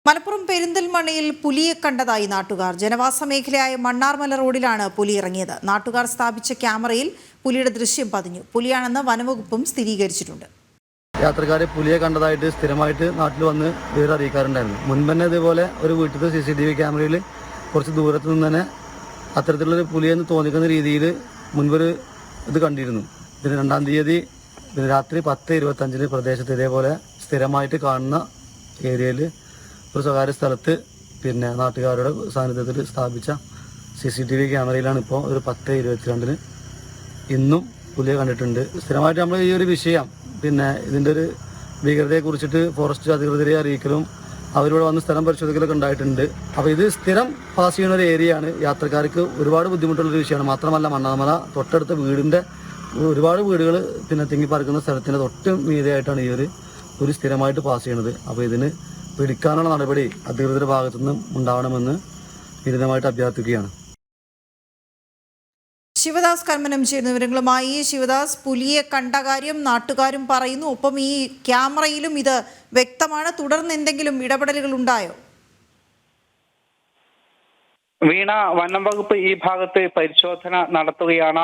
മലപ്പുറം പെരിന്തൽമണ്ണയിൽ പുലിയെ കണ്ടതായി നാട്ടുകാർ. ജനവാസ മേഖലയായ മണ്ണാർമല റോഡിലാണ് പുലി ഇറങ്ങിയത്. നാട്ടുകാർ സ്ഥാപിച്ച ക്യാമറയിൽ പുലിയുടെ ദൃശ്യം പതിഞ്ഞു. പുലിയാണെന്ന് വനംവകുപ്പും സ്ഥിരീകരിച്ചിട്ടുണ്ട്. യാത്രക്കാരെ പുലിയെ കണ്ടതായിട്ട് സ്ഥിരമായിട്ട് നാട്ടിൽ വന്ന് വിവരം അറിയിക്കാറുണ്ടായിരുന്നു. മുൻപ് തന്നെ ഇതേപോലെ ഒരു വീട്ടിലത്തെ CCTV ക്യാമറയിൽ കുറച്ച് ദൂരത്ത് നിന്ന് തന്നെ അത്തരത്തിലുള്ളൊരു പുലിയെന്ന് തോന്നിക്കുന്ന രീതിയിൽ മുൻപൊരു ഇത് കണ്ടിരുന്നു. ഇതിന് 2-ാം തീയതി രാത്രി 10:25 പ്രദേശത്ത് ഇതേപോലെ സ്ഥിരമായിട്ട് കാണുന്ന ഏരിയയിൽ ഒരു സ്വകാര്യ സ്ഥലത്ത് നാട്ടുകാരുടെ സാന്നിധ്യത്തിൽ സ്ഥാപിച്ച CCTV ക്യാമറയിലാണ് ഇപ്പോൾ ഒരു 10:22 ഇന്നും പുലിയെ കണ്ടിട്ടുണ്ട്. സ്ഥിരമായിട്ട് നമ്മൾ ഈ ഒരു വിഷയം ഇതിൻ്റെ ഒരു ഭീകരതയെ കുറിച്ചിട്ട് ഫോറസ്റ്റ് അധികൃതരെ അറിയിക്കലും അവരിവിടെ വന്ന് സ്ഥലം പരിശോധിക്കലൊക്കെ ഉണ്ടായിട്ടുണ്ട്. അപ്പോൾ ഇത് സ്ഥിരം പാസ് ചെയ്യുന്ന ഒരു ഏരിയയാണ്. യാത്രക്കാർക്ക് ഒരുപാട് ബുദ്ധിമുട്ടുള്ളൊരു വിഷയമാണ്. മാത്രമല്ല മണ്ണാർമല തൊട്ടടുത്ത വീടിൻ്റെ ഒരുപാട് വീടുകൾ തിങ്ങിപ്പറക്കുന്ന സ്ഥലത്തിൻ്റെ തൊട്ട് മീതെയായിട്ടാണ് ഈ ഒരു സ്ഥിരമായിട്ട് പാസ് ചെയ്യുന്നത്. അപ്പോൾ ഇതിന് പിടിക്കാനുള്ള നടപടി അധികൃതരുടെ ഭാഗത്തുനിന്നും ഉണ്ടാവണമെന്ന് വിരുദ്ധമായിട്ട് അഭ്യർത്ഥിക്കുകയാണ്. ശിവദാസ് കർമ്മനം ചേരുന്ന വിവരങ്ങളുമായി. ശിവദാസ്, പുലിയെ കണ്ട കാര്യം നാട്ടുകാരും പറയുന്നു, ഒപ്പം ഈ ക്യാമറയിലും ഇത് വ്യക്തമാണ്. തുടർന്ന് എന്തെങ്കിലും ഇടപെടലുകൾ ഉണ്ടായോ? വീണ, വനം വകുപ്പ് ഈ ഭാഗത്ത് പരിശോധന നടത്തുകയാണ്.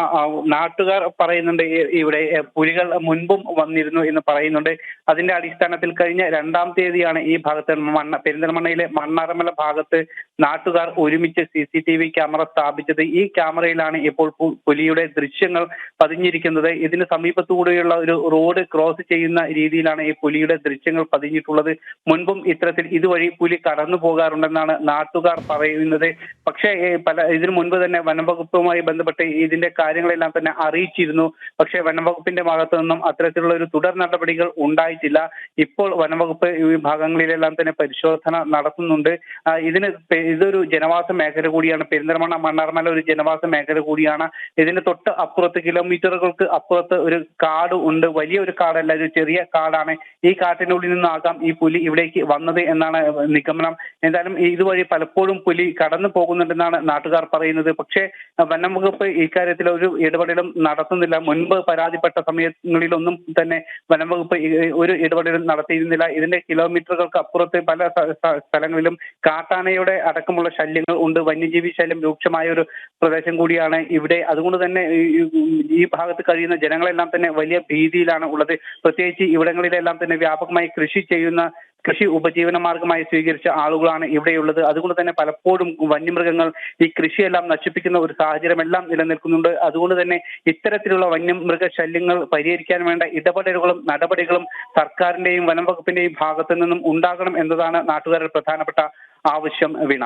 നാട്ടുകാർ പറയുന്നുണ്ട് ഇവിടെ പുലികൾ മുൻപും വന്നിരുന്നു എന്ന് പറയുന്നുണ്ട്. അതിന്റെ അടിസ്ഥാനത്തിൽ കഴിഞ്ഞ 2-ാം തീയതിയാണ് ഈ ഭാഗത്ത് പെരിന്തൽമണ്ണയിലെ മണ്ണാർമല ഭാഗത്ത് നാട്ടുകാർ ഒരുമിച്ച് CCTV ക്യാമറ സ്ഥാപിച്ചത്. ഈ ക്യാമറയിലാണ് ഇപ്പോൾ പുലിയുടെ ദൃശ്യങ്ങൾ പതിഞ്ഞിരിക്കുന്നത്. ഇതിന് സമീപത്തുകൂടെയുള്ള ഒരു റോഡ് ക്രോസ് ചെയ്യുന്ന രീതിയിലാണ് ഈ പുലിയുടെ ദൃശ്യങ്ങൾ പതിഞ്ഞിട്ടുള്ളത്. മുൻപും ഇത്തരത്തിൽ ഇതുവഴി പുലി കടന്നു പോകാറുണ്ടെന്നാണ് നാട്ടുകാർ പറയുന്നത്. പക്ഷേ ഇതിനു മുൻപ് തന്നെ വനംവകുപ്പുമായി ബന്ധപ്പെട്ട് ഇതിന്റെ കാര്യങ്ങളെല്ലാം തന്നെ അറിയിച്ചിരുന്നു. പക്ഷേ വനംവകുപ്പിന്റെ ഭാഗത്തു നിന്നും അത്തരത്തിലുള്ള ഒരു തുടർ നടപടികൾ ഉണ്ടായിട്ടില്ല. ഇപ്പോൾ വനംവകുപ്പ് ഈ ഭാഗങ്ങളിലെല്ലാം തന്നെ പരിശോധന നടത്തുന്നുണ്ട്. ഇതൊരു ജനവാസ മേഖല കൂടിയാണ്. പെരിന്തൽമണ്ണ മണ്ണാർമല ഒരു ജനവാസ മേഖല കൂടിയാണ്. ഇതിന് തൊട്ട് അപ്പുറത്ത് കിലോമീറ്ററുകൾക്ക് അപ്പുറത്ത് ഒരു കാട് ഉണ്ട്. വലിയ ഒരു കാടല്ല, ഒരു ചെറിയ കാടാണ്. ഈ കാട്ടിനുള്ളിൽ നിന്നാകാം ഈ പുലി ഇവിടേക്ക് വന്നത് എന്നാണ് നിഗമനം. എന്തായാലും ഇതുവഴി പലപ്പോഴും പുലി കടന്നു പോകുന്നുണ്ടെന്നാണ് നാട്ടുകാർ പറയുന്നത്. പക്ഷേ വനം വകുപ്പ് ഇക്കാര്യത്തിൽ ഒരു ഇടപെടലും നടത്തുന്നില്ല. മുൻപ് പരാതിപ്പെട്ട സമയങ്ങളിലൊന്നും തന്നെ വനം വകുപ്പ് ഒരു ഇടപെടലും നടത്തിയിരുന്നില്ല. ഇതിന്റെ കിലോമീറ്ററുകൾക്ക് അപ്പുറത്ത് പല സ്ഥലങ്ങളിലും കാട്ടാനയുടെ അടക്കമുള്ള ശല്യങ്ങൾ ഉണ്ട്. വന്യജീവി ശല്യം രൂക്ഷമായ ഒരു പ്രദേശം കൂടിയാണ് ഇവിടെ. അതുകൊണ്ട് തന്നെ ഈ ഭാഗത്ത് കഴിയുന്ന ജനങ്ങളെല്ലാം തന്നെ വലിയ ഭീതിയിലാണ് ഉള്ളത്. പ്രത്യേകിച്ച് ഇവിടങ്ങളിലെല്ലാം തന്നെ വ്യാപകമായി കൃഷി ഉപജീവന മാർഗമായി സ്വീകരിച്ച ആളുകളാണ് ഇവിടെയുള്ളത്. അതുകൊണ്ട് തന്നെ പലപ്പോഴും വന്യമൃഗങ്ങൾ ഈ കൃഷിയെല്ലാം നശിപ്പിക്കുന്ന ഒരു സാഹചര്യമെല്ലാം നിലനിൽക്കുന്നുണ്ട്. അതുകൊണ്ട് തന്നെ ഇത്തരത്തിലുള്ള വന്യമൃഗ ശല്യങ്ങൾ പരിഹരിക്കാൻ വേണ്ട ഇടപെടലുകളും നടപടികളും സർക്കാരിന്റെയും വനം വകുപ്പിന്റെയും ഭാഗത്തു നിന്നും ഉണ്ടാകണം എന്നതാണ് നാട്ടുകാരുടെ പ്രധാനപ്പെട്ട ആവശ്യം. വീണ.